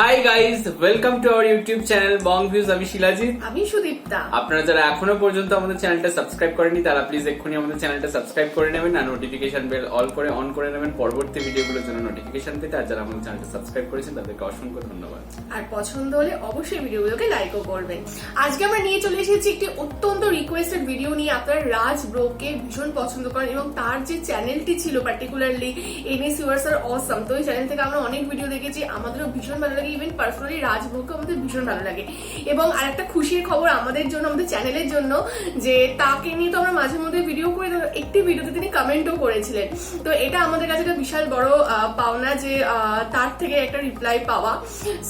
Hi guys, welcome to our YouTube channel Bong views. আমি শিলাজিৎ, আমি সুদীপ্তা। আপনারা যারা এখনো পর্যন্ত আমাদের চ্যানেলটা সাবস্ক্রাইব করেননি তারা প্লিজ এক্ষুনি আমাদের চ্যানেলটা সাবস্ক্রাইব করে নেবেন আর নোটিফিকেশন বেল অন করে নেবেন পরবর্তী ভিডিওগুলোর জন্য নোটিফিকেশন পেতে। আর যারা আমাদের চ্যানেলটা সাবস্ক্রাইব করেছেন তাদেরকে অসংখ্য ধন্যবাদ। আর পছন্দ হলে অবশ্যই ভিডিওগুলোকে লাইকও করবেন। আজকে আমরা নিয়ে চলে এসেছি একটি অত্যন্ত রিকোয়েস্টেড ভিডিও নিয়ে। আপনারা রাজ ব্রোকে ভীষণ পছন্দ করেন এবং তার যে চ্যানেলটি ছিল পার্টিকুলারলি এনএস ইউয়ার্স আর অসাম, তো এই চ্যানেল থেকে আমরা অনেক ভিডিও দেখেছি, আমাদেরও ভীষণ ভালো লাগে। ইভেন পার্সোনালি রাজ ব্রোকে আমাদের ভীষণ ভালো লাগে। এবং আরেকটা খুশির খবর আমাদের জন্য, আমাদের চ্যানেলের জন্য, যে তাকে নিয়ে তো আমরা মাঝে মধ্যে ভিডিও করি, একটি ভিডিওতে তিনি কমেন্টও করেছিলেন। তো এটা আমাদের কাছে একটা বিশাল বড় পাওনা যে তার থেকে একটা রিপ্লাই পাওয়া।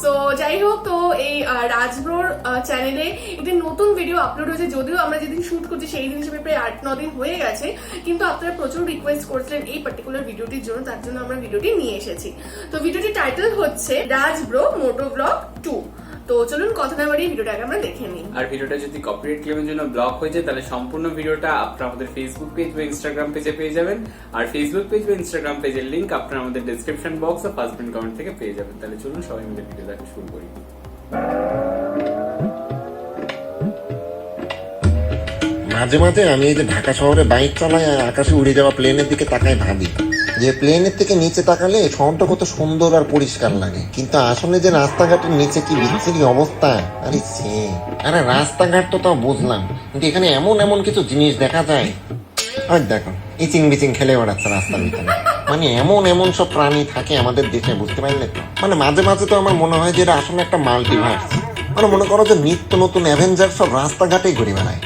সো যাই হোক, তো এই রাজব্রোর চ্যানেলে একটি নতুন ভিডিও আপলোড হয়েছে। যদিও আমরা যেদিন শুট করছি সেই দিন হিসেবে প্রায় 8-9 দিন হয়ে গেছে, কিন্তু আপনারা প্রচুর রিকোয়েস্ট করেছিলেন এই পার্টিকুলার ভিডিওটির জন্য, তার জন্য আমরা ভিডিওটি নিয়ে এসেছি। তো ভিডিওটির টাইটেল হচ্ছে রাজব্রো মোটো ব্লগ 2। তো চলুন কথা না বাড়িয়ে ভিডিওটাকে আমরা দেখে নিই। আর ভিডিওটা যদি কপিরাইট ক্লেমের জন্য ব্লক হয়ে যায় তাহলে সম্পূর্ণ ভিডিওটা আপনারা আমাদের ফেসবুক পেজ বা ইনস্টাগ্রাম পেজে পেয়ে যাবেন। আর ফেসবুক পেজ বা ইনস্টাগ্রাম পেজের লিংক আপনারা আমাদের ডেসক্রিপশন বক্স বা ফার্স্ট পিন কমেন্ট থেকে পেয়ে যাবেন। তাহলে চলুন সবাই মিলে ভিডিও দেখা শুরু করি। মাঝে মাঝে আমি এই যে ঢাকা শহরে বাইক চালাই আর আকাশে উড়ে যাওয়া প্লেনের দিকে তাকাই, ভাবি যে প্লেনের থেকে নিচে তাকালে শহরটা কত সুন্দর আর পরিষ্কার লাগে, কিন্তু আসলে যে রাস্তাঘাটের নিচে কি বিচ্ছিরি অবস্থা। আরে রাস্তাঘাট তো তাও বুঝলাম, কিন্তু এখানে এমন এমন কিছু জিনিস দেখা যায়। আর দেখো ইচিং বিচিং খেলে বেড়াচ্ছে রাস্তার ভিতরে, মানে এমন এমন সব প্রাণী থাকে আমাদের দেশে, বুঝতে পারলে তো। মানে মাঝে মাঝে তো আমার মনে হয় যে এটা আসলে একটা মাল্টিভার্স। মানে মনে করো যে নিত্য নতুন অ্যাভেঞ্জার সব রাস্তাঘাটেই ঘুরে বেড়ায়।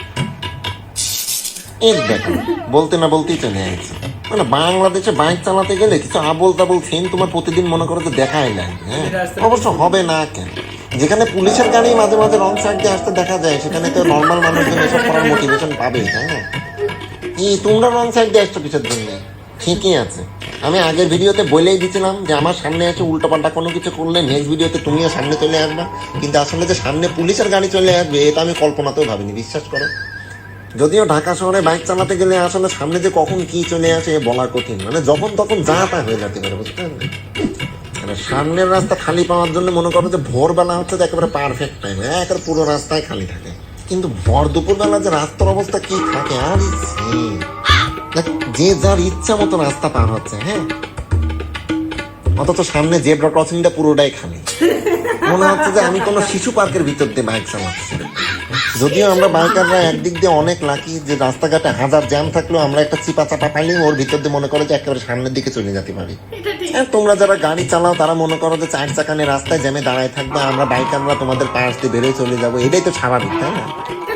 এই দেখো বলতে না বলতেই চলে আসছে। মানে বাংলাদেশে বাইক চালাতে গেলে কিছু আবোল তাবোল সিন তোমার প্রতিদিন মনে করো যে দেখাই লাগে। হ্যাঁ, অবশ্য হবে না কেন, যেখানে পুলিশের গাড়ি মাঝে মাঝে রং সাইড দিয়ে আসতে দেখা যায়, সেখানে তো নর্মাল মানুষজন এসব করার মোটিভেশন পাবে, তাই না? তোমরা রং সাইড দিয়ে আসছো কিসের জন্য? ঠিকই আছে, আমি আগের ভিডিওতে বলেই দিয়েছিলাম যে আমার সামনে আছে উল্টোপাল্টা কোনো কিছু করলে নেক্সট ভিডিওতে তুমিও সামনে চলে আসবা, কিন্তু আসলে যে সামনে পুলিশের গাড়ি চলে আসবে এটা আমি কল্পনাতেও ভাবিনি, বিশ্বাস করো। যদিও ঢাকা শহরে বাইক চালাতে গেলে আসলে সামনে যে কখন কি চলে আসে বলা কঠিন, মানে যখন তখন যা তা হয়ে যেতে পারে, বুঝতে পারলে? মানে সামনের রাস্তা খালি পাওয়ার জন্য মনে করো যে ভোরবেলা হচ্ছে যে একেবারে পারফেক্ট টাইম, একেবারে পুরো রাস্তায় খালি থাকে, কিন্তু ভর দুপুরবেলা যে রাস্তার অবস্থা কি থাকে, আর যে যার ইচ্ছা মতো রাস্তা পার হচ্ছে। হ্যাঁ, অথচ সামনে জেব্রা ক্রসিংটা পুরোটাই খালি, মনে হচ্ছে যে আমি কোনো শিশু পার্কের ভিতর দিয়ে বাইক চালাচ্ছি। যদিও আমরা বাইকাররা একদিক দিয়ে অনেক লাকি যে রাস্তাঘাটে হাজার জ্যাম থাকলেও আমরা একটা চিপা চাপা পাইলেই ওর ভিতর দিয়ে মনে করো যে একেবারে সামনের দিকে চলে যেতে পারি। আর তোমরা যারা গাড়ি চালাও তারা মনে করো যে চার চাকানে রাস্তায় জ্যামে দাঁড়ায় থাকবে, আমরা বাইকাররা তোমাদের পাশ দিয়ে বেরোয় চলে যাবো, এটাই তো স্বাভাবিক, তাই না?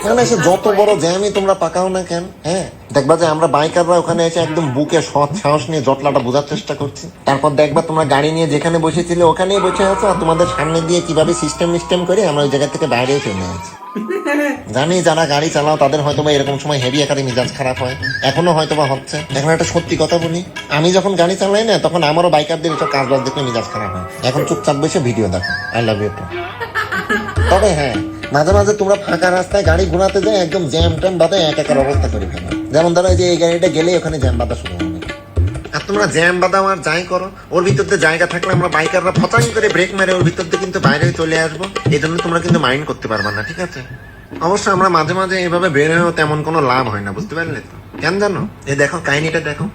তাহলে এসে যত বড় জ্যামই তোমরা পাকাও না কেন, হ্যাঁ, দেখবা যে আমরা বাইকাররা ওখানে এসে একদম বুকে সৎ সাহস নিয়ে জটলাটা বোঝার চেষ্টা করছি। তারপর দেখবা তোমরা গাড়ি নিয়ে যেখানে বসেছিলে ওখানেই বসে আছো, আর তোমাদের সামনে দিয়ে কিভাবে সিস্টেম করে আমরা ওই জায়গা থেকে বাইরেও চলে আছি। জানি যারা গাড়ি চালাও তাদের হয়তো বা এরকম সময় হেভি আকারে মিজাজ খারাপ হয়, এখনো হয়তো বা হচ্ছে। এখন একটা সত্যি কথা বলি, আমি যখন গাড়ি চালাই না তখন আমারও বাইকারদের এসব কাজ বাজ দেখলে মিজাজ খারাপ হয়। এখন চুপচাপ বসে ভিডিও দেখো, আই লাভ ইউ। তবে হ্যাঁ, মাঝে মাঝে তোমরা ফাঁকা রাস্তায় গাড়ি ঘোরাতে যায় একদম জ্যাম ট্যাম বাদে একাকার অবস্থা করে ফেলো। যেমন ধরো যে এই গাড়িটা গেলে ওখানে জ্যাম বাঁধা শুরু হবে, আর তোমরা জ্যাম বাঁধাও আর যাই করো, ওর ভিতর দিয়ে জায়গা থাকলে আমরা বাইকাররা ফচাং করে ব্রেক মেরে ওর ভিতর দিয়ে কিন্তু বাইরে চলে আসবো। এই জন্য তোমরা কিন্তু মাইন্ড করতে পারবা না, ঠিক আছে? অবশ্য আমরা মাঝে মাঝে এভাবে বের হয়েও তেমন কোনো লাভ হয় না, বুঝতে পারলে তো। কেন জানো? এই দেখো কাহিনীটা দেখো,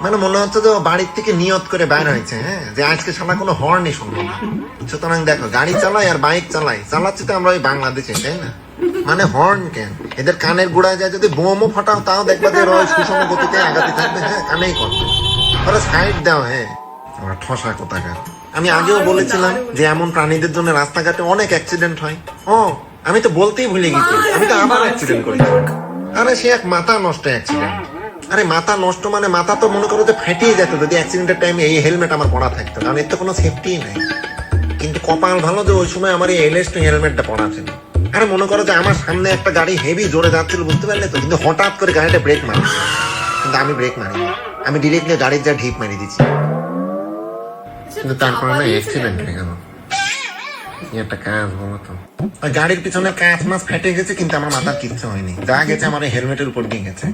মানে মনে হচ্ছে যে ও বাড়ির থেকে নিয়ত করে বাইর হয়েছে, হ্যাঁ, যে আজকে সারা কোনো হর্নই শুনবো না। সুতরাং দেখো গাড়ি চালাই আর বাইক চালাচ্ছি তো আমরা ওই বাংলাদেশে, তাই না? মানে হর্ন কেন, এদের কানের গোড়ায় যায় যদি বোমও ফাটাও তাও দেখবা যে ওই সুষম গতিতে আগাতে থাকবে, হ্যাঁ, কানেই করবে, ওরা সাইড দাও। হ্যাঁ, ওরা ঠসা কোথাকার। আমি আগেও বলেছিলাম যে এমন প্রাণীদের জন্য রাস্তাঘাটে অনেক অ্যাক্সিডেন্ট হয়। ও আমি তো বলতেই ভুলে গেছি, আমি তো আবার অ্যাক্সিডেন্ট করেছি। আরে সে এক মাথা নষ্ট অ্যাক্সিডেন্ট। আরে মাথা নষ্ট মানে মাথা তো মনে করো যে ফাটিয়ে যেত যদি অ্যাক্সিডেন্টের টাইমে এই হেলমেট আমার পরা থাকতো, কারণ এর তো কোনো সেফটিই নাই। কিন্তু কপাল ভালো যে ওই সময় আমার এই এলএস2 হেলমেটটা পরা ছিল। আরে মনে করো যে আমার সামনে একটা গাড়ি হেভি জোরে যাচ্ছিল, বুঝতে পারলে তো, কিন্তু হঠাৎ করে গাড়িটা ব্রেক মারি, কিন্তু আমি ব্রেক মারিনি, আমি ডিরেক্টলি গাড়ির যা ঢিপ মারি দিচ্ছি, কিন্তু তারপরে না অ্যাক্সিডেন্ট হয়ে গেল। কি একটা কাজ বলো তো। ওই গাড়ির পিছনে কাঁচ মাছ ফেটে গেছে, কিন্তু আমার মাথার কিচ্ছু হয়নি। যা গেছে আমার এই হেলমেটের উপর দিয়ে গেছে।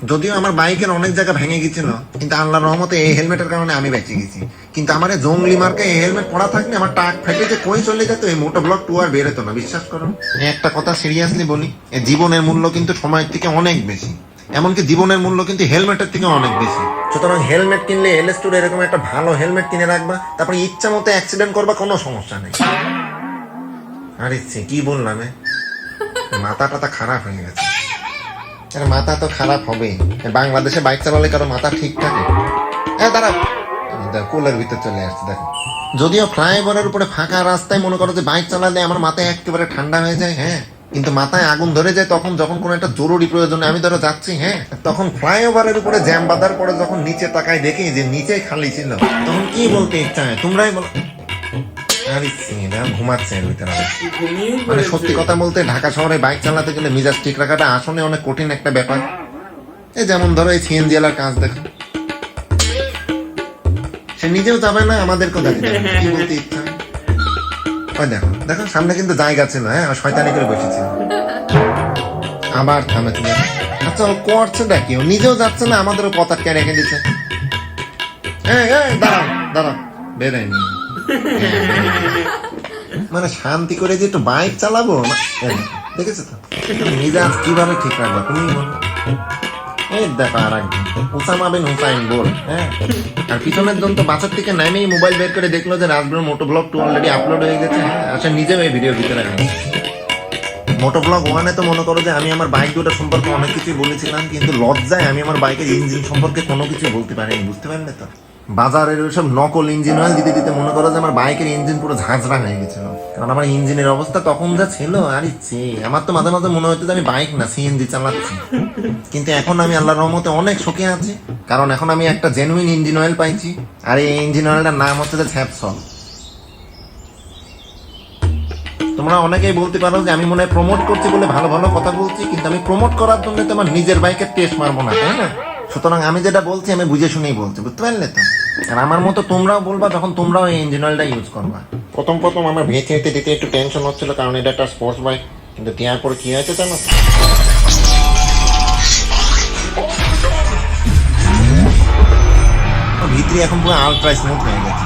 যদিও আমার বাইকের অনেক জায়গা ভেঙে গেছিল, কিন্তু আল্লাহর রহমতে এই হেলমেটের কারণে আমি বেঁচে গেছি। কিন্তু আমার এই জঙ্গলি মার্কে এই হেলমেট পরা থাকলে আমার টাক ফেটে যে কই চলে যেত, এই মোটো ব্লগ 2 আর বেরোতো না, বিশ্বাস করো। একটা কথা সিরিয়াসলি বলি, এই জীবনের মূল্য কিন্তু সময়ের থেকে অনেক বেশি। এমনকি জীবনের মূল্য কিন্তু হেলমেটের থেকে অনেক বেশি। সুতরাং হেলমেট কিনলে এলএস টুর এরকম একটা ভালো হেলমেট কিনে রাখবা, তারপরে ইচ্ছা মতো অ্যাক্সিডেন্ট করবা, কোনো সমস্যা নেই। আরে কি বললাম, মাথা টাথা খারাপ হয়ে গেছে। আরে মাথা তো খারাপ হবেই, বাংলাদেশে বাইক চালালে কারো মাথা ঠিক থাকে? দাঁড়াও, কোলের ভিতর চলে আসছে দেখো। যদিও ফ্লাইওভারের উপরে ফাঁকা রাস্তায় মনে করো যে বাইক চালালে আমার মাথায় একেবারে ঠান্ডা হয়ে যায়, হ্যাঁ, কিন্তু মাথায় আগুন ধরে যায় তখন যখন কোনো একটা জরুরি প্রয়োজনে আমি ধরো যাচ্ছি, হ্যাঁ, তখন ফ্লাইওভারের উপরে জ্যাম বাঁধার পরে যখন নিচে তাকাই দেখি যে নিচে খালি ছিল, তখন কি বলতে ইচ্ছা হয় তোমরাই বলো। আরে ঘুমাচ্ছে এর ভিতরে। মানে সত্যি কথা বলতে ঢাকা শহরে বাইক চালাতে গেলে মিজাজ ঠিক রাখাটা আসলে অনেক কঠিন একটা ব্যাপার। এই যেমন ধরো এই সিএনজি এলার কাজ দেখো, সে নিজেও যাবে না, আমাদেরকেও দেখে কি বলতে ইচ্ছা। ওই দেখো দেখো সামনে কিন্তু জায়গা ছিল, হ্যাঁ, শয়তানি করে বসেছিল। আবার থামে তুমি। আচ্ছা ও করছে ডাকি, ও নিজেও যাচ্ছে না, আমাদেরও পথ কে রেখে দিচ্ছে। দাঁড়াও দাঁড়াও, বেরোয়নি। মানে শান্তি করে যে একটু বাইক চালাবো, দেখেছো তো মিজাজ কিভাবে ঠিক রাখবো তুমি বলো। এই দেখো আর একদিন ওসামা বিন হুসাইন বল, হ্যাঁ, আর পিছনের জন তো বাসার থেকে নামেই মোবাইল বের করে দেখলো যে রাজব্রোর মোটো ব্লগ 2 অলরেডি আপলোড হয়ে গেছে, হ্যাঁ, আসলে নিজেও এই ভিডিওর ভিতরে আছে। মোটো ব্লগ 1 তো মনে করো যে আমি আমার বাইক দুটো সম্পর্কে অনেক কিছুই বলেছিলাম, কিন্তু লজ্জায় আমি আমার বাইকের ইঞ্জিন সম্পর্কে কোনো কিছু বলতে পারিনি, বুঝতে পারলে তো। বাজারের ওইসব নকল ইঞ্জিন অয়েল দিতে দিতে মনে করো যে আমার বাইকের ইঞ্জিন পুরো ঝাঁঝরা হয়ে গেছিল, কারণ আমার ইঞ্জিনের অবস্থা তখন যা ছিল। আরে আমার তো মাঝে মাঝে মনে হতো যে আমি বাইক না সিএনজি চালাচ্ছি। কিন্তু এখন আমি আল্লাহর রহমতে অনেক সুখে আছি, কারণ এখন আমি একটা জেনুইন ইঞ্জিন অয়েল পাইছি, আর এই ইঞ্জিন অয়েলটার নাম হচ্ছে যে স্যাপসল। তোমরা অনেকেই বলতে পারো যে আমি মনে হয় প্রমোট করছি বলে ভালো ভালো কথা বলছি, কিন্তু আমি প্রমোট করার জন্য তো আমার নিজের বাইকের টেস্ট মারবো না, তাই না? সুতরাং আমি যেটা বলছি আমি বুঝে শুনেই বলছি, বুঝতে পারলে তো। আর আমার মতো তোমরাও বলবা যখন তোমরাও এই ইঞ্জিন অয়েলটা ইউজ করবা। প্রথম আমার ভেঙে দিতে একটু টেনশন হচ্ছিল, কারণ এটা একটা স্পোর্টস বাইক, কিন্তু দেওয়ার পরে কি হয়েছে জানো? ভিতরে এখন পুরো আলট্রা স্মুথ হয়ে গেছে।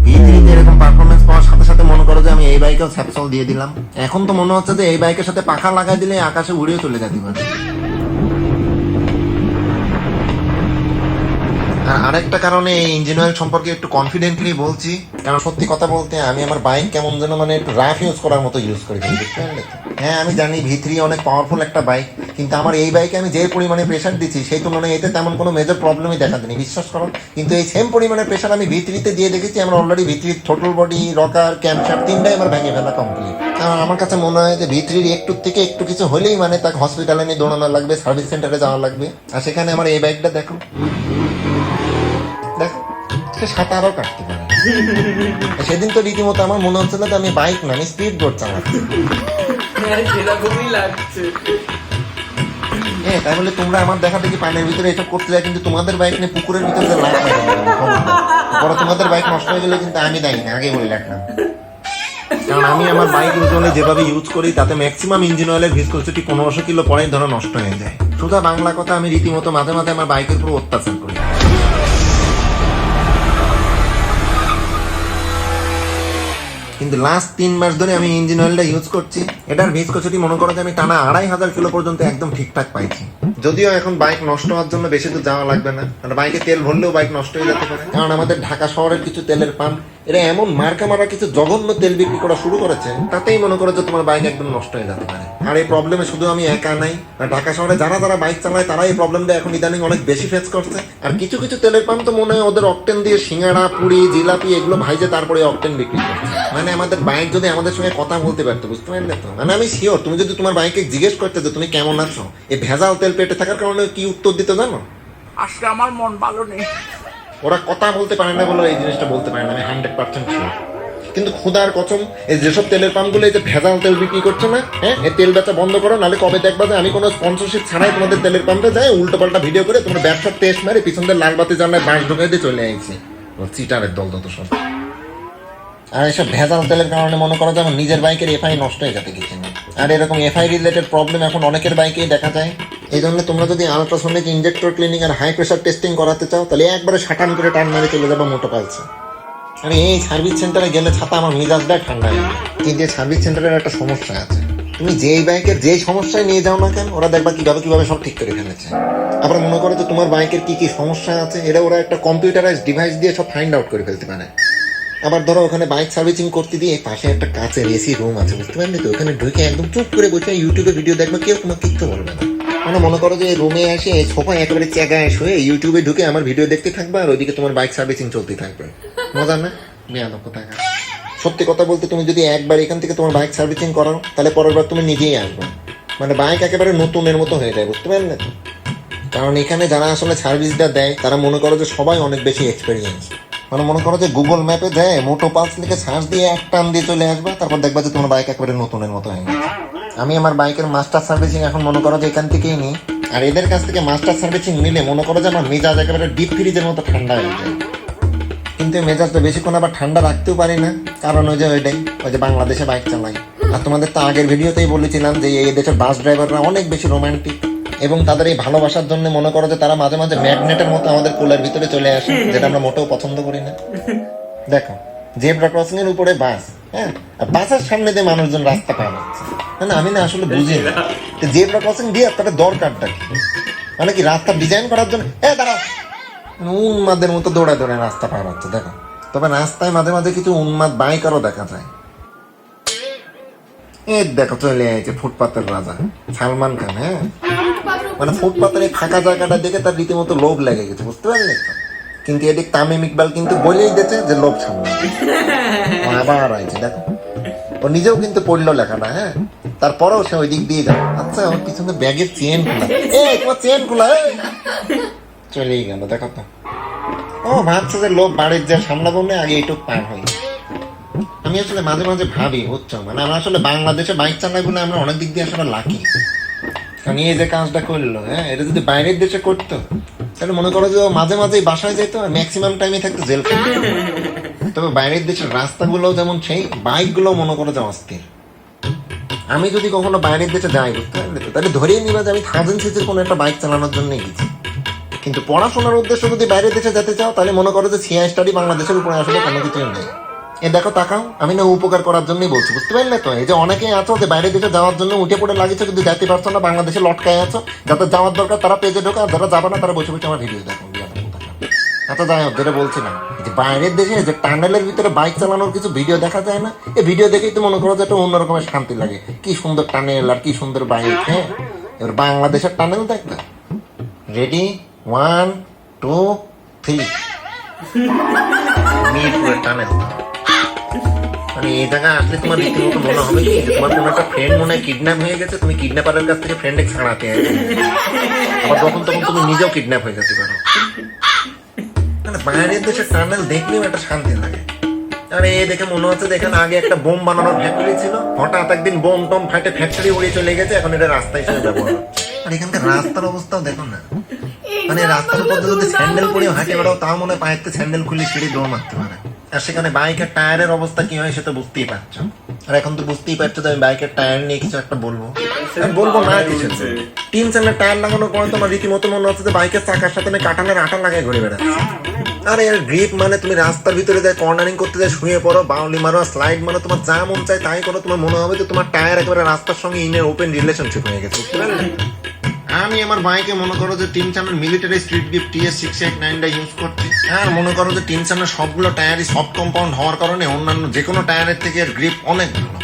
ভিতরে এরকম পারফরমেন্স পাওয়ার সাথে সাথে মনে করো যে আমি এই বাইকেও স্যাপসল দিয়ে দিলাম। এখন তো মনে হচ্ছে যে এই বাইকের সাথে পাখা লাগাই দিলে আকাশে উড়েও চলে যেতে পারে। আরেকটা কারণে এই ইঞ্জিন অয়েল সম্পর্কে একটু কনফিডেন্টলি বলছি, কারণ সত্যি কথা বলতে আমি আমার বাইক কেমন যেন মানে একটু রাফ ইউজ করার মতো ইউজ করি, বুঝতে পারলে তো। হ্যাঁ আমি জানি V3 অনেক পাওয়ারফুল একটা বাইক, কিন্তু আমার এই বাইকে আমি যে পরিমাণে প্রেশার দিচ্ছি সেই তুলনায় এতে তেমন কোনো মেজর প্রবলেমই দেখা দেয়নি, বিশ্বাস করো। কিন্তু এই সেম পরিমাণে প্রেশার আমি V3-তে দিয়ে দেখেছি, আমার already V3 total body, rocker, camshaft তিনটাই আমার ভেঙে ফেলা কমপ্লিট। আমার কাছে মনে হয় যে V3 একটু থেকে একটু কিছু হলেই মানে তাকে হসপিটালে নিয়ে দৌড়ানো লাগবে, সার্ভিস সেন্টারে যাওয়া লাগবে। আর সেখানে আমার এই বাইকটা দেখো, সাঁতারও কাটতে পারে। সেদিন তো রীতিমতো আমার মনে হচ্ছিল যে আমি বাইক না, আমি স্পিড বোট চালাচ্ছি। হ্যাঁ তাই বলে তোমরা আমার দেখা দেখি পানির ভিতরে এসব করতে যায়, কিন্তু তোমাদের বাইক নিয়ে পুকুরের ভিতরে লাভ পরে তোমাদের বাইক নষ্ট হয়ে গেলে কিন্তু আমি দায়ী না, আগে বলে রাখলাম। কারণ আমি আমার বাইক ইউজুয়ালি যেভাবে ইউজ করি তাতে ম্যাক্সিমাম ইঞ্জিন অয়েলের ভিসকোসিটি 1500 কিলো পরেই ধরো নষ্ট হয়ে যায়। সোজা বাংলা কথা, আমি রীতিমতো মাঝে মাঝে আমার বাইকের উপর অত্যাচার করি। কিন্তু লাস্ট 3 মাস ধরে আমি ইঞ্জিন অয়েলটা ইউজ করছি, এটার ভিসকোসিটি মনে করো যে আমি টানা 2500 কিলো পর্যন্ত একদম ঠিকঠাক পাইছি। যদিও এখন বাইক নষ্ট হওয়ার জন্য বেশি দূর যাওয়া লাগবে না, কারণ বাইকে তেল ভরলেও বাইক নষ্ট হয়ে যেতে পারে। কারণ আমাদের ঢাকা শহরের কিছু তেলের পাম্প এরা এমন মার্কা মারা কিছু জঘন্য তেল বিক্রি করা শুরু করেছে, তাতেই মনে করো যে তোমার বাইক একদম নষ্ট হয়ে যেতে পারে। আর এই প্রবলেমে শুধু আমি একা নাই, ঢাকা শহরে যারা যারা বাইক চালায় তারা এই প্রবলেমটা এখন ইদানিং অনেক বেশি ফেস করছে। আর কিছু কিছু তেলের পাম্প তো মনে হয় ওদের অকটেন দিয়ে সিঙ্গাড়া, পুরি, জিলাপি এগুলো ভাইজে তারপরে অকটেন বিক্রি করছে। মানে আমাদের বাইক যদি আমাদের সঙ্গে কথা বলতে পারতো, বুঝতে পারলে তো। মানে আমি শিওর তুমি যদি তোমার বাইকে জিজ্ঞেস করতে যে তুমি কেমন আছো, এই ভেজাল তেল পেটে থাকার কারণে কি উত্তর দিতে জানো? আজকে আমার মন ভালো নেই। ওরা কথা বলতে পারে না বলে এই জিনিসটা বলতে পারে না, আমি 100% শিওর। কিন্তু খুদার কসম, এই যেসব তেলের পাম্পগুলো এই যে ভেজাল তেল বিক্রি করছে না, হ্যাঁ, এই তেল বেচা বন্ধ করো, নাহলে কবে দেখবা যে আমি কোনো স্পন্সরশিপ ছাড়াই তোমাদের তেলের পাম্পে যাই উল্টো পাল্টা ভিডিও করে তোমার ব্যবসার টেস্ট মারে পিছন দিয়ে লাল বাতি জানলায় বাঁশ ঢুকাই দিয়ে চলে আসছে। চিটারের দল তত সব। আর এসব ভেজাল তেলের কারণে মনে করো যেমন নিজের বাইকের এফআই নষ্ট হয়ে যেতে কিছু না। আর এরকম এফআই রিলেটেড প্রবলেম এখন অনেকের বাইকেই দেখা যায়। এই জন্য তোমরা যদি আলট্রাসনিক ইনজেক্টর ক্লিনিং আর হাই প্রেশার টেস্টিং করাতে চাও তাহলে একবারে সাটান করে টান মেরে চলে যাবো মোটো পালসে। আরে এই সার্ভিস সেন্টারে গেলে ছাতা আমার মেজাজটাই ঠান্ডা হয়ে যায়। কিন্তু এই সার্ভিস সেন্টারের একটা সমস্যা আছে, তুমি যেই বাইকের যেই সমস্যায় নিয়ে যাও না কেন ওরা দেখবা কিভাবে সব ঠিক করে ফেলেছে। আবার মনে করো যে তোমার বাইকের কি কি সমস্যা আছে এটা ওরা একটা কম্পিউটারাইজ ডিভাইস দিয়ে সব ফাইন্ড আউট করে ফেলতে পারে। আবার ধরো ওখানে বাইক সার্ভিসিং করতে দিয়ে পাশে একটা কাঁচের এসি রুম আছে, বুঝতে পারলি তো? ওখানে ঢুকে একদম চুপ করে বসে ইউটিউবে ভিডিও দেখবে, কেউ তোমার কিচ্ছু বলবে না। মানে মনে করো যে রুমে এসে সোফায় একেবারে চেগায় শুয়ে ইউটিউবে ঢুকে আমার ভিডিও দেখতে থাকবে আর ওইদিকে তোমার বাইক সার্ভিসিং চলতে থাকবে। মজা না? বেয়াদব কোথাকার। সত্যি কথা বলতে তুমি যদি একবার এখান থেকে তোমার বাইক সার্ভিসিং করাও তাহলে পরের বার তুমি নিজেই আসবে, মানে বাইক একেবারে নতুনের মতো হয়ে যায়, বুঝতে পারলে তো? কারণ এখানে যারা আসলে সার্ভিসটা দেয় তারা মনে করো যে সবাই অনেক বেশি এক্সপেরিয়েন্স। মানে মনে করো যে গুগল ম্যাপে দেয় মোটো পালস লিখে সার্চ দিয়ে এক টান দিয়ে চলে আসবে, তারপর দেখবা যে তোমার বাইক একেবারে নতুনের মতো হয়ে গেছে। আমি আমার বাইকের মাস্টার সার্ভিসিং এখন মনে করো যে এখান থেকেই নিই, আর এদের কাছ থেকে মাস্টার সার্ভিসিং নিলে মনে করো যে আমার মেজাজ একেবারে ডিপ ফ্রিজের মতো ঠান্ডা হয়ে যায়। কিন্তু মেজাজটা বেশিক্ষণ আবার ঠান্ডা রাখতেও পারি না, কারণ ওই যে বাংলাদেশে বাইক চালাই। আর তোমাদের তো আগের ভিডিওতেই বলেছিলাম যে এই দেশের বাস ড্রাইভাররা অনেক বেশি রোমান্টিক, এবং তাদের এই ভালোবাসার জন্য মনে করো যে তারা মাঝে মাঝে ম্যাগনেটের মতো আমাদের কোলের ভিতরে চলে আসে, যেটা আমরা মোটেও পছন্দ করি না। দেখো জেব্রা ক্রসিং এর উপরে বাস, হ্যাঁ, আর বাসের সামনে দিয়ে মানুষজন রাস্তা পার হচ্ছে। না আমি না আসলে বুঝি না জেব্রা ক্রসিং দিয়ে আপনাদের দরকারটা কি? মানে কি রাস্তা ডিজাইন করার জন্য? দাঁড়াও, উন্মাদের মতো দৌড়ায় রাস্তা পার হচ্ছে। দেখো তবে রাস্তায় মাঝে মাঝে কিছু উন্মাদ বাইকারও দেখা যায়। দেখো চলে আসছে ফুটপাতের রাজা সালমান খান। হ্যাঁ, মানে ফুটপাতের এই ফাঁকা জায়গাটা দেখে তার রীতিমতো লোভ লেগে গেছে, বুঝতে পারলে তো? কিন্তু এদিক তামিম ইকবাল কিন্তু বলেই দিয়েছে যে লোভ সামনে আবার আইছে। দেখো ও নিজেও কিন্তু পড়লো লেখাটা, হ্যাঁ, তারপরেও সে ওই দিক দিয়ে যাবে। আচ্ছা আমার পিছনে ব্যাগের চেন খোলা, তোমার চেন খোলা, চলেই গেল। দেখো তো ও ভাবছে যে লোভ বাড়ির যা সামলাবো না, আগে এইটুক পার হই। আমি আসলে মাঝে মাঝে ভাবি, বুঝছো, মানে আমরা আসলে বাংলাদেশে বাইক চালাই বলে আমরা অনেক দিক দিয়ে আসলে লাকি। কারণ এই যে কাজটা করলো, হ্যাঁ, এটা যদি বাইরের দেশে করতো তাহলে মনে করো যে মাঝে মাঝেই বাসায় যেত আর ম্যাক্সিমাম টাইমে থাকতো জেল খাটে। তবে বাইরের দেশের রাস্তাগুলো যেমন সেই, বাইকগুলো মনে করো যে অস্থির। আমি যদি কখনো বাইরের দেশে যাই, বুঝতে পারলে তো, তাহলে ধরেই নিবা যে আমি 1000cc কোনো একটা বাইক চালানোর জন্য গেছি। কিন্তু পড়াশোনার উদ্দেশ্য যদি বাইরের দেশে যেতে চাও তাহলে মনে করো যে সিআই স্টাডি বাংলাদেশের উপরে আসলে কোনো কিছুই নেই। দেখো তাকাও, আমি না উপকার করার জন্যই বলছি, বুঝতে পারলে তো? এই যে অনেকে আছো যে বাইরের দেশে যাওয়ার জন্য উঠে পড়ে লাগিয়েছো কিন্তু যেতে পারছো না, বাংলাদেশে লটকায় আছো। যাদের যাওয়ার দরকার তারা পেজে ঢোকা, আর যারা যাবে না তারা বসে বসে আমার ভিডিও দেখো। আচ্ছা যাই হোক, যেটা বলছিলাম যে বাইরের দেশে যে টানেলের ভিতরে বাইক চালানোর কিছু ভিডিও দেখা যায় না, এই ভিডিও দেখেই তো মনে করো যে একটা অন্যরকমের শান্তি লাগে। কি সুন্দর টানেল আর কি সুন্দর বাইক। হ্যাঁ, এবার বাংলাদেশের টানেল দেখবে। রেডি, 1 2 3, মিরপুরের টানেল। মানে এই জায়গায় আসলে তোমার রীতিমতো মনে হবে কি তোমার কোনো একটা ফ্রেন্ড মনে হয় কিডন্যাপ হয়ে গেছে, তুমি কিডন্যাপারের কাছ থেকে ফ্রেন্ডে ছাড়াতে আসবে। আবার যখন তখন তুমি নিজেও কিডন্যাপ হয়ে যেতে পারো। মানে বাইরের দেশের টানেল দেখলেও একটা শান্তি লাগে। আর এই দেখে মনে হচ্ছে যে এখানে আগে একটা বোম বানানোর ফ্যাক্টরি ছিল, হঠাৎ একদিন বোম টম ফাটে ফ্যাক্টরি উড়ে চলে গেছে, এখন এটা রাস্তায় হিসেবে ব্যবহার হচ্ছে। আর এখানকার রাস্তার অবস্থাও দেখো না, মানে রাস্তার উপর যদি স্যান্ডেল পরে হাঁটে বেড়াও তাও মনে হয় পায়ের স্যান্ডেল খুলে সিঁড়ি দৌড় মারতে পারে। আর সেখানে বাইকের টায়ারের অবস্থা কি হয় সেটা বুঝতেই পারছো। আর এখন তো বুঝতেই পারছো যে আমি বাইকের টায়ার নিয়ে কিছু একটা বলবো, বলবো না কিছু। 3 চালের টায়ার লাগানোর পরে তোমার রীতিমতো মনে হচ্ছে যে বাইকের চাকার সাথে আমি কাটানের আটা লাগাই ঘুরে বেড়াচ্ছি। আর এর গ্রিপ মানে তুমি রাস্তার ভিতরে যায় কর্নারিং করতে যায়, শুয়ে পড়ো, বাউলি মারো, স্লাইড মারো, তোমার যা মন চায় তাই করো। তোমার মনে হবে যে তোমার টায়ার একেবারে রাস্তার সঙ্গে ইনের ওপেন রিলেশনশিপ হয়ে গেছে, বুঝতে পারলে? আমি আমার বাইকে মনে করো যে 3 চালের মিলিটারি স্ট্রিট গিফট TS689টা ইউজ করছি। আর মনে করো যে 3 চালের সবগুলো টায়ারই সফট কম্পাউন্ড হওয়ার কারণে অন্যান্য যে কোনো টায়ারের থেকে এর গ্রিপ অনেক ভালো।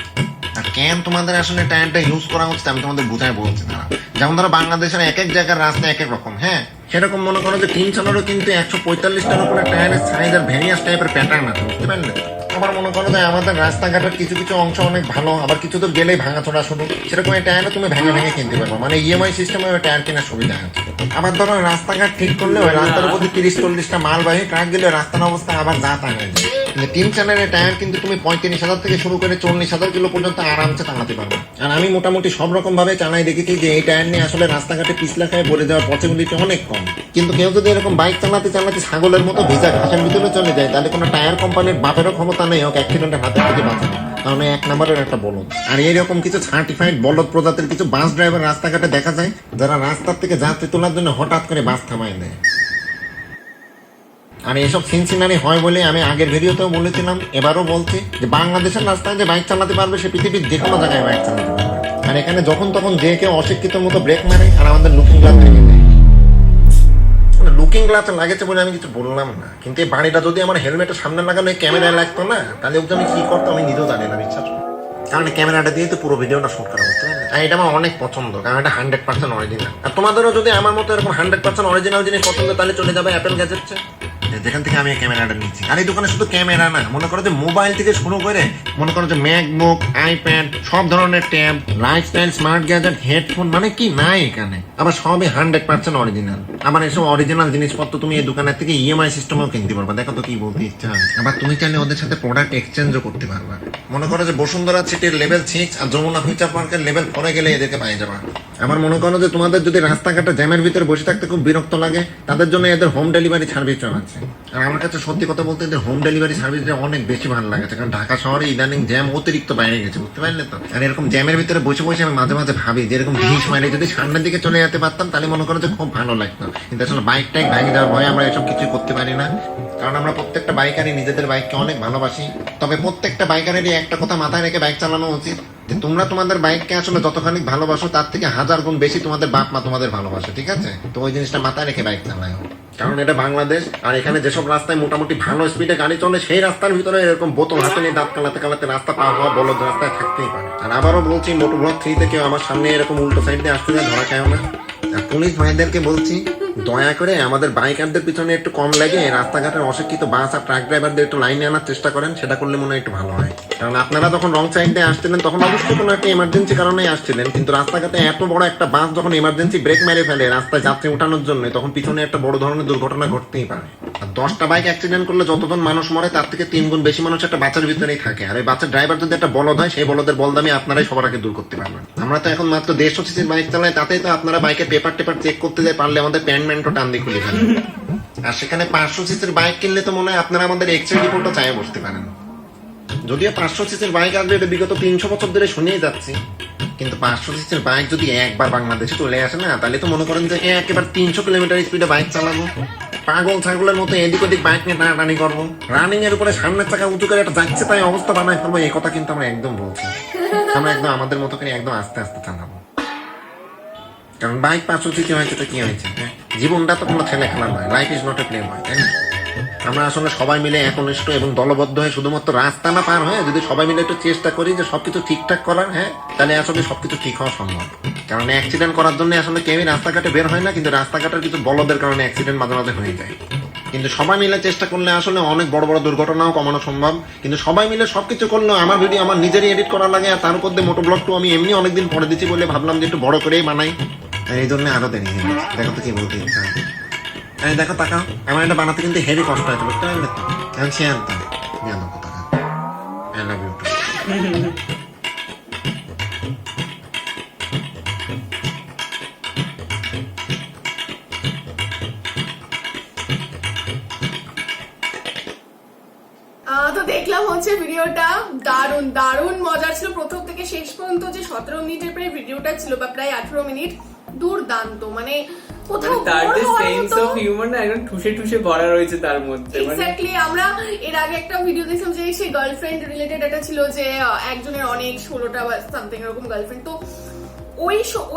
আর কেন তোমাদের আসলে টায়ারটা ইউজ করা হচ্ছে আমি তোমাদের বুঝায় বলছি না। যেমন ধরো বাংলাদেশের এক এক জায়গার রাস্তা এক এক রকম, হ্যাঁ, সেরকম মনে করো যে 3 চালেরও কিন্তু 145টার উপরে টায়ারের সাইজ আর ভেরিয়াস টাইপের প্যাটার্ন আছে, বুঝতে পারলে? আবার মনে করো যে আমাদের রাস্তাঘাটের কিছু কিছু অংশ অনেক ভালো, আবার কিছু তো গেলেই ভাঙাচোরা শুধু, সেরকম এই টায়ারও তুমি ভেঙে ভেঙে কিনতে পারবো, মানে EMI সিস্টেমে ওই টায়ার কেনার সুবিধা আছে। আবার ধরো রাস্তাঘাট ঠিক করলে ওই রাস্তার উপর 30-40টা মালবাহী ট্রাক গেলে রাস্তার অবস্থা আবার যা তা হয়ে যায়। কিন্তু টিম চ্যানেলের টায়ার কিন্তু তুমি 35,000 থেকে শুরু করে 40,000 কিলো পর্যন্ত আরামসে চালাতে পারবে। আর আমি মোটামুটি সব রকম ভাবে চালাই দেখেছি যে এই টায়ার নিয়ে আসলে রাস্তাঘাটে পিছলা খায় পড়ে যাওয়ার পসিবিলিটি অনেক কম। কিন্তু কেউ যদি এরকম বাইক চালাতে চালাতে ছাগলের মতো ভিজা ঘাসের ভিতরে চলে যায়, তাহলে কোনো টায়ার কোম্পানির বাপেরও ক্ষমতা নেই হোক অ্যাক্সিডেন্টের হাতে থেকে বাঁচানো। কারণ 1 নম্বরের একটা বলদ। আর এইরকম কিছু সার্টিফাইড বলদ প্রজাতির কিছু বাস ড্রাইভার রাস্তাঘাটে দেখা যায়, যারা রাস্তার থেকে যাত্রী তোলার জন্য হঠাৎ করে বাস থামায় দেয়। আর এইসব সিনসিনারি হয় বলে আমি আগের ভিডিওতেও বলেছিলাম, এবারও বলছি যে বাংলাদেশের রাস্তায় যে বাইক চালাতে পারবে সে পৃথিবীর যে কোনো জায়গায় বাইক চালাতে পারবে। আর এখানে যখন তখন যে কেউ অশিক্ষিত মতো ব্রেক মারে আর আমাদের লুকিং গ্লাস ভেঙে দেয়। লুকিং গ্লাস লাগেছে বলে আমি কিছু বললাম না, কিন্তু এই বাড়িটা যদি আমার হেলমেটের সামনে লাগানো ক্যামেরায় লাগতো না, তাহলে ওকে আমি কি করতো আমি নিজেও জানি না, বিশ্বাস করো। কারণ ক্যামেরাটা দিয়ে তো পুরো ভিডিওটা শুট করা হচ্ছে। আর এটা আমার অনেক পছন্দ, কারণ এটা 100% অরিজিনাল। আর তোমাদেরও যদি আমার মতো এরকম 100% অরিজিনাল জিনিস পছন্দ, তাহলে চলে যাবে অ্যাপেল গ্যাজেটসে, যেখান থেকে আমি ক্যামেরাটা নিচ্ছি। আর এই দোকানে শুধু ক্যামেরা না, মনে করো যে মোবাইল থেকে শুরু করে মনে করো যে ম্যাকবুক, আইপ্যাড, সব ধরনের tab, lifestyle, smart gadget, headphone, মানে কি নাই এখানে। আবার সবই 100% অরিজিনাল। আবার এসব অরিজিনাল জিনিসপত্র তুমি এই দোকানের থেকে ইএমআই সিস্টেমেও কিনতে পারবা। দেখো তো কি বলতে ইচ্ছা হয়। আবার তুমি চাইলে ওদের সাথে প্রোডাক্ট এক্সচেঞ্জও করতে পারবা। মনে করো যে বসুন্ধরা সিটির লেভেল 6 আর যমুনা ফিউচার পার্কের লেভেল 4 গেলে এদেরকে পাই যাবা। আবার মনে করো যে তোমাদের যদি রাস্তাঘাটে জ্যামের ভিতরে বসে থাকতে খুব বিরক্ত লাগে, তাদের জন্য এদের হোম ডেলিভারি সার্ভিসও আছে। আর আমার কাছে সত্যি কথা বলতে এদের হোম ডেলিভারি সার্ভিসটা অনেক বেশি ভালো লাগে, কারণ ঢাকা শহরে ইদানিং জ্যাম অতিরিক্ত বাইরে গেছে, বুঝতে পারলে তো। আর এরকম জ্যামের ভিতরে বসে বসে আমি মাঝে মাঝে ভাবি যে এরকম ভিস মারে যদি সামনের দিকে চলে যেতে পারতাম, তাহলে মনে করো যে খুব ভালো লাগতো। কিন্তু আসলে বাইক টাইক ভেঙে যাওয়ার ভয়ে আমরা এসব কিছু করতে পারি না, কারণ আমরা প্রত্যেকটা বাইকারই নিজেদের বাইককে অনেক ভালোবাসি। তবে প্রত্যেকটা বাইকারেরই একটা কথা মাথায় রেখে বাইক চালানো উচিত, যে তোমরা তোমাদের বাইককে আসলে যতখানি ভালোবাসো তার থেকে 1000 গুণ বেশি তোমাদের বাপ মা তোমাদের ভালোবাসে, ঠিক আছে? তো ওই জিনিসটা মাথায় রেখে বাইক চালায়, কারণ এটা বাংলাদেশ। আর এখানে যেসব রাস্তায় মোটামুটি ভালো স্পিডে গাড়ি চলে, সেই রাস্তার ভিতরে এরকম বোতল হাতে নিয়ে দাঁত কালাতে কালাতে রাস্তা পার হওয়া বলদ রাস্তায় থাকতেই পারে। আর আবারও বলছি, মোটো ব্লগ 3 থেকে আমার সামনে এরকম উল্টো সাইড দিয়ে আসতে যায়, ধরা খায় না। আর পুলিশ ভাইদেরকে বলছি, দয়া করে আমাদের বাইকারদের পিছনে একটু কম লাগে, রাস্তাঘাটের অশিক্ষিত বাস আর ট্রাক ড্রাইভারদের একটু লাইনে আনার চেষ্টা করেন, সেটা করলে মনে হয় একটু ভালো হয়। কারণ আপনারা যখন রং সাইড দিয়ে আসছিলেন তখন অবশ্যই কোনো একটা ইমার্জেন্সি কারণেই আসছিলেন, কিন্তু রাস্তাঘাটে এত বড় একটা বাস যখন ইমার্জেন্সি ব্রেক মেরে ফেলে রাস্তায় যাত্রী ওঠানোর জন্য, তখন পিছনে একটা বড় ধরনের দুর্ঘটনা ঘটতেই পারে। আর 10টা বাইক অ্যাক্সিডেন্ট করলে যতজন মানুষ মরে তার থেকে 3 গুণ বেশি মানুষ একটা বাচ্চার ভিতরেই থাকে। আর এই বাচ্চার ড্রাইভার যদি একটা বলদ হয়, সেই বলদের বলদামি আপনারাই সবার আগে দূর করতে পারবেন। আমরা তো এখন মাত্র 150 সিসির বাইক চালাই, তাতেই তো আপনারা বাইকের পেপার টেপার চেক করতে যায়, পারলে আমাদের প্যান্টম্যান্টও টান দিয়ে খুলে ফেলেন। আর সেখানে 500 সিসির বাইক কিনলে তো মনে হয় আপনারা আমাদের এক্সরে রিপোর্টও চাইয়ে বসতে পারেন। যদিও 500 সিসির বাইক আসবে এটা বিগত 300 বছর ধরে শুনেই যাচ্ছি, কিন্তু 500 সিসির বাইক যদি একবার বাংলাদেশে চলে আসে না, তাহলে তো মনে করেন যে একেবারে 300 কিলোমিটার স্পিডে বাইক চালাবো, পাগল ছাগলের মতো এদিক ওদিক বাইক নিয়ে টানাটানি করবো, রানিং এর উপরে সামনের চাকা উঁচু করে একটা যাচ্ছে তাই অবস্থা বানায় ফেলবো। এই কথা কিন্তু আমরা একদম বলছি, আমরা একদম আমাদের মতো করে একদম আস্তে আস্তে চালাবো। কারণ বাইক 500 সিসি হয়েছে তো কি হয়েছে, জীবনটা তো কোনো ছেলে খেলা নয়, life is not a play বয়, তাই না? আমরা আসলে সবাই মিলে একনিষ্ঠ এবং দলবদ্ধ হয়ে শুধুমাত্র রাস্তা না পার হয়ে যদি সবাই মিলে একটু চেষ্টা করি যে সবকিছু ঠিকঠাক করার, তাহলে আসলে সবকিছু ঠিক হওয়া সম্ভব। কারণ অ্যাক্সিডেন্ট করার জন্য আসলে কেউই রাস্তাঘাটে বের হয় না, কিন্তু রাস্তাঘাটের কিছু বলদের কারণে অ্যাক্সিডেন্ট মাঝে মাঝে হয়ে যায়। কিন্তু সবাই মিলে চেষ্টা করলে আসলে অনেক বড় বড় দুর্ঘটনাও কমানো সম্ভব। কিন্তু সবাই মিলে সবকিছু করলেও আমার ভিডিও আমার নিজেরই এডিট করা লাগে, আর তার উপর দিয়ে মোটো ব্লগটু আমি এমনি অনেকদিন পরে দিচ্ছি বলে ভাবলাম যে একটু বড় করেই বানাই, এই জন্য আরো দেরি হয়ে গেছে। দেখো তো কি বলতে ইচ্ছা হয়, দেখো তাকাও, আমার এটা বানাতে কিন্তু হেভি কষ্ট হয়েছে, বুঝতে পারলে তো? এখন সে আনতাম আই লাভ ইউ টু। তো দেখলাম হচ্ছে ভিডিওটা দারুণ দারুণ মজা ছিল প্রথম থেকে শেষ পর্যন্ত। যে 17 মিনিটের প্রায় ভিডিওটা ছিল বা প্রায় 18 মিনিট, দুর্দান্ত। মানে কোথাও তার যে সেন্স অফ হিউমার না একদম ঠুসে ঠুসে ভরা রয়েছে তার মধ্যে। এক্স্যাক্টলি, আমরা এর আগে একটা ভিডিও দেখলাম যে সেই গার্লফ্রেন্ড রিলেটেড একটা ছিল, যে একজনের অনেক 16টা বা সামথিং এরকম গার্লফ্রেন্ড। তো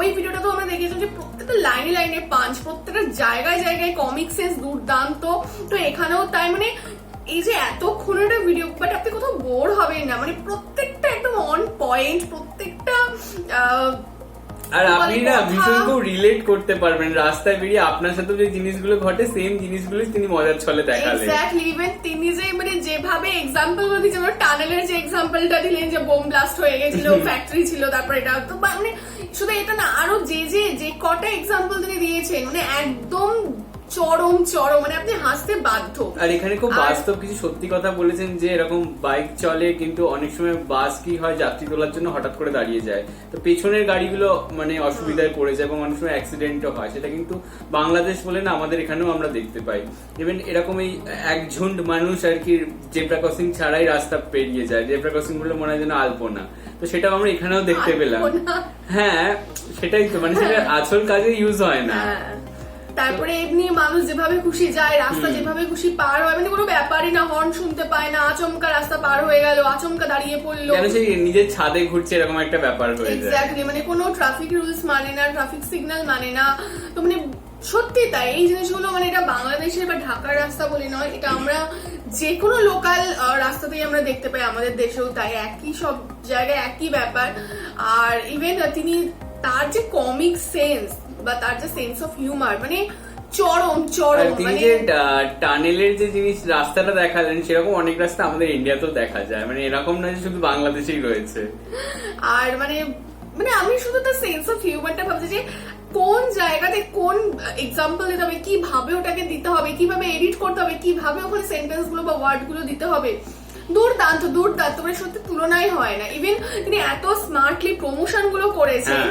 ওই ভিডিওটা তো আমরা দেখেছিলাম যে প্রত্যেকটা লাইনে লাইনে পাঞ্চ, প্রত্যেকটা জায়গায় জায়গায় কমিক সেন্স দুর্দান্ত। তো এখানেও তাই, মানে এই যে এতক্ষণের একটা ভিডিও, বাট আপনি কোথাও বোর হবেন না, মানে প্রত্যেকটা একদম অন পয়েন্ট, প্রত্যেকটা আর আপনি না ভীষণ খুব রিলেট করতে পারবেন রাস্তায় বেরিয়ে, আপনার সাথে যে জিনিসগুলো ঘটে সেম জিনিসগুলো তিনি মজার ছলে দেখালেন। এক্স্যাক্টলি, ইভেন তিনি যে মানে যেভাবে এক্সাম্পল গুলো দিয়েছেন, টানেলের যে এক্সাম্পলটা দিলেন যে বোম ব্লাস্ট হয়ে গেছিল, ফ্যাক্টরি ছিল, তারপর এটা তো মানে শুধু এটা না, আরো যে কটা এক্সাম্পল তিনি দিয়েছেন, মানে একদম চরম চরম, মানে আপনি হাসতে বাধ্য। আর এখানে খুব বাস্তব কিছু সত্যি কথা বলেছেন যে এরকম বাইক চলে কিন্তু অনেক সময় বাস কি হয় যাত্রী তোলার জন্য হঠাৎ করে দাঁড়িয়ে যায়, তো পেছনের গাড়িগুলো মানে অসুবিধায় পড়ে যায় এবং অনেক সময় অ্যাক্সিডেন্টও হয়। সেটা কিন্তু বাংলাদেশ বলে না, আমাদের এখানেও আমরা দেখতে পাই। ইভেন এরকম এই এক ঝুন্ড মানুষ আর কি জেব্রা ক্রসিং ছাড়াই রাস্তা পেরিয়ে যায়, জেব্রা ক্রসিং বলে মনে হয় যেন আলপনা, তো সেটাও আমরা এখানেও দেখতে পেলাম। হ্যাঁ সেটাই তো, মানে সেটা আসল কাজে ইউজ হয় না। তারপরে এমনি মানুষ যেভাবে খুশি যায়, রাস্তা যেভাবে খুশি পার হয়, মানে কোনো ব্যাপারই না, হর্ন শুনতে পায় না, আচমকা রাস্তা পার হয়ে গেল, আচমকা দাঁড়িয়ে পড়লো, যেন সে নিজের ছাদে ঘুরছে এরকম একটা ব্যাপার হয়ে যায়। এক্স্যাক্টলি, মানে কোনো ট্রাফিক রুলস মানে না, ট্রাফিক সিগন্যাল মানে না। তো মানে সত্যি তাই, এই জিনিসগুলো মানে এটা বাংলাদেশের বা ঢাকার রাস্তা বলে নয়, এটা আমরা যে কোনো লোকাল রাস্তাতেই আমরা দেখতে পাই, আমাদের দেশেও তাই, একই সব জায়গায় একই ব্যাপার। আর ইভেন তিনি তার যে কমিক সেন্স বা তার যে সেন্স অফ হিউমার, মানে চরম চরম। তিনি মানে যে টানেলের যে জিনিস রাস্তাটা দেখালেন সেরকম অনেক রাস্তা আমাদের ইন্ডিয়াতেও দেখা যায়, মানে এরকম নয় যে শুধু বাংলাদেশেই রয়েছে। আর মানে মানে আমি শুধু তার সেন্স অফ হিউমারটা ভাবছি যে কোন জায়গাতে কোন এক্সাম্পল দিতে হবে, কিভাবে ওটাকে দিতে হবে, কিভাবে এডিট করতে হবে, কিভাবে ওখানে সেন্টেন্স গুলো বা ওয়ার্ড গুলো দিতে হবে, দুর্দান্ত দুর্দান্ত, মানে সত্যি তুলনাই হয় না। ইভেন তিনি এত স্মার্টলি প্রমোশন গুলো করেছেন,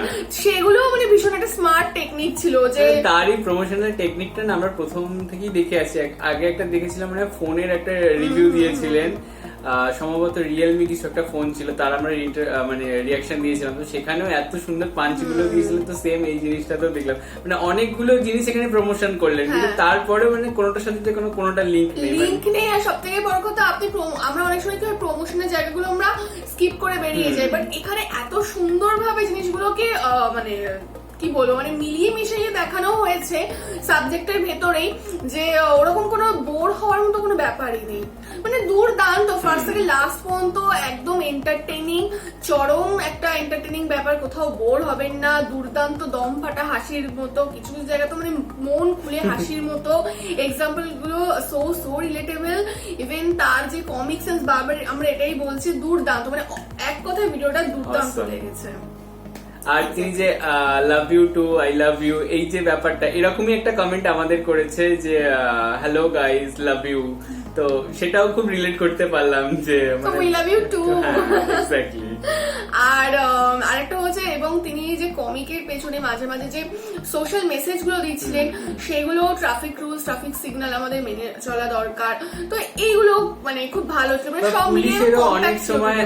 সেগুলো মানে ভীষণ একটা স্মার্ট টেকনিক ছিল। যে তারই প্রমোশনাল টেকনিকটা না আমরা প্রথম থেকেই দেখে আসছি। আগে একটা দেখেছিলাম মানে ফোনের একটা রিভিউ দিয়েছিলেন, সম্ভবত রিয়েলমি কিছু একটা ফোন ছিল, তার আমরা মানে রিয়াকশন দিয়েছিলাম, তো সেখানেও এত সুন্দর পাঞ্চ গুলো দিয়েছিলেন। তো সেম এই জিনিসটা তো দেখলাম, মানে অনেকগুলো জিনিস এখানে প্রমোশন করলেন, কিন্তু তারপরে মানে কোনোটার সাথে কোনোটা লিঙ্ক নেই। আর সব থেকে বড় কথা, আপনি আমরা অনেক সময় কি হয় প্রমোশনের জায়গাগুলো আমরা স্কিপ করে বেরিয়ে যাই, বাট এখানে এত সুন্দরভাবে জিনিসগুলোকে মানে কি বলবো, মানে মিলিয়ে মিশিয়ে দেখানো হয়েছে সাবজেক্টের ভেতরেই, যে ওরকম কোনো বোর হওয়ার মতো কোনো ব্যাপারই নেই। মানে দুর্দান্ত, ফার্স্ট থেকে লাস্ট পর্যন্ত একদম এন্টারটেইনিং, চরম একটা এন্টারটেইনিং ব্যাপার, কোথাও বোর হবেন না, দুর্দান্ত দম ফাটা হাসির মতো, কিছু কিছু জায়গা তো মানে মন খুলে হাসির মতো, এক্সাম্পল গুলো সো রিলেটেবল। ইভেন তার যে কমিক সেন্স, বারবার আমরা এটাই বলছি, দুর্দান্ত, মানে এক কথায় ভিডিওটা দুর্দান্ত লেগেছে। আর তিনি যে love you too I love you, এই যে ব্যাপারটা, এরকমই একটা কমেন্ট আমাদের করেছে যে হ্যালো গাইজ লাভ ইউ, তো সেটাও খুব রিলেট করতে পারলাম যে we love you too. Exactly. আর আরেকটা হচ্ছে, এবং তিনি যে কমিকের পেছনে মাঝে মাঝে যে সোশ্যাল মেসেজ গুলো দিচ্ছিলেন, সেগুলো ট্রাফিক রুলস, ট্রাফিক সিগন্যাল আমাদের মেনে চলা দরকার, তো এইগুলো মানে খুব ভালো ছিল। মানে সব মিলিয়ে অনেক সময়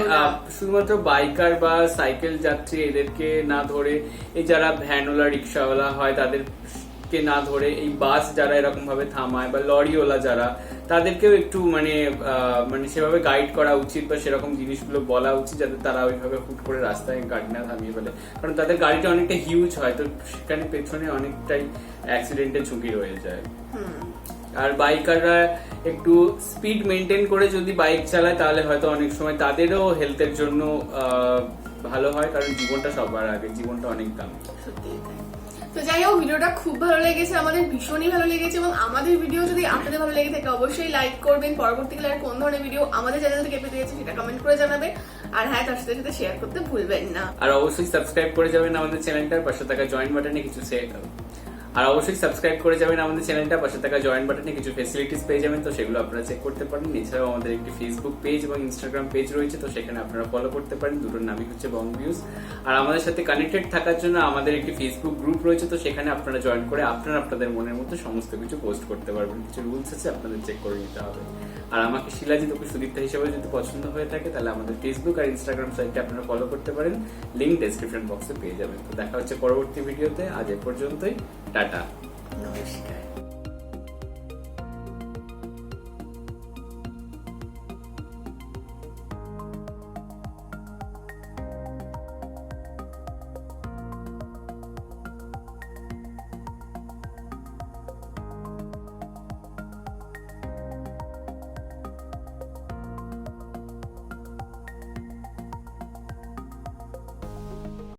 শুধুমাত্র বাইকার বা সাইকেল যাত্রী এদেরকে না ধরে, এই যারা ভ্যানওয়ালা রিক্সাওয়ালা হয় তাদেরকে না ধরে, এই বাস যারা এরকম ভাবে থামায় বা লরিওয়ালা যারা, তাদেরকেও একটু মানে সেভাবে গাইড করা উচিত বা সেরকম জিনিসগুলো বলা উচিত, যাতে তারা ওইভাবে হুট করে রাস্তায় গাড়ি না থামিয়ে ফেলে, কারণ তাদের গাড়িটা অনেকটা হিউজ হয়, তো সেখানে পেছনে অনেকটাই অ্যাক্সিডেন্টের ঝুঁকি রয়ে যায়। আর বাইকাররা একটু স্পিড মেনটেন করে যদি বাইক চালায় তাহলে হয়তো অনেক সময় তাদেরও হেলথের জন্য ভালো হয়, কারণ জীবনটা সবার আগে, জীবনটা অনেক দামি। তো যাই হোক, ভিডিওটা খুব ভালো লেগেছে, আমাদের ভীষণই ভালো লেগেছে, এবং আমাদের ভিডিও যদি আপনাদের ভালো লেগে থাকে অবশ্যই লাইক করবেন। পরবর্তীকালে আর কোন ধরনের ভিডিও আমাদের চ্যানেল থেকে পেতে গেছে সেটা কমেন্ট করে জানাবে, আর হ্যাঁ তার সাথে সাথে শেয়ার করতে ভুলবেন না। আর অবশ্যই সাবস্ক্রাইব করে যাবেন আমাদের চ্যানেলটার পাশে থাকা জয়েন বাটনে কিছু আর অবশ্যই সাবস্ক্রাইব করে যাবেন আমাদের চ্যানেলটা, পাশে থাকা জয়েন বাটনে কিছু ফেসিলিটিস পেয়ে যাবেন, তো সেগুলো আপনারা চেক করতে পারেন। এছাড়াও আমাদের একটি ফেসবুক পেজ এবং ইনস্টাগ্রাম পেজ রয়েছে, তো সেখানে আপনারা ফলো করতে পারেন, দুটোর নামই হচ্ছে বং ভিউজ। আর আমাদের সাথে কানেক্টেড থাকার জন্য আমাদের একটি ফেসবুক গ্রুপ রয়েছে, তো সেখানে আপনারা জয়েন করে আপনারা আপনাদের মনের মতো সমস্ত কিছু পোস্ট করতে পারবেন। কিছু রুলস আছে, আপনাদের চেক করে নিতে হবে। আর আমাকে শিলাজিৎ ওকে সুদীপ্তা হিসেবে যদি পছন্দ হয়ে থাকে তাহলে আমাদের ফেসবুক আর ইনস্টাগ্রাম সাইটে আপনারা ফলো করতে পারেন, লিঙ্ক ডেসক্রিপশন বক্সে পেয়ে যাবেন। তো দেখা হচ্ছে পরবর্তী ভিডিওতে, আজ এ পর্যন্তই, টাটা, নমস্কার।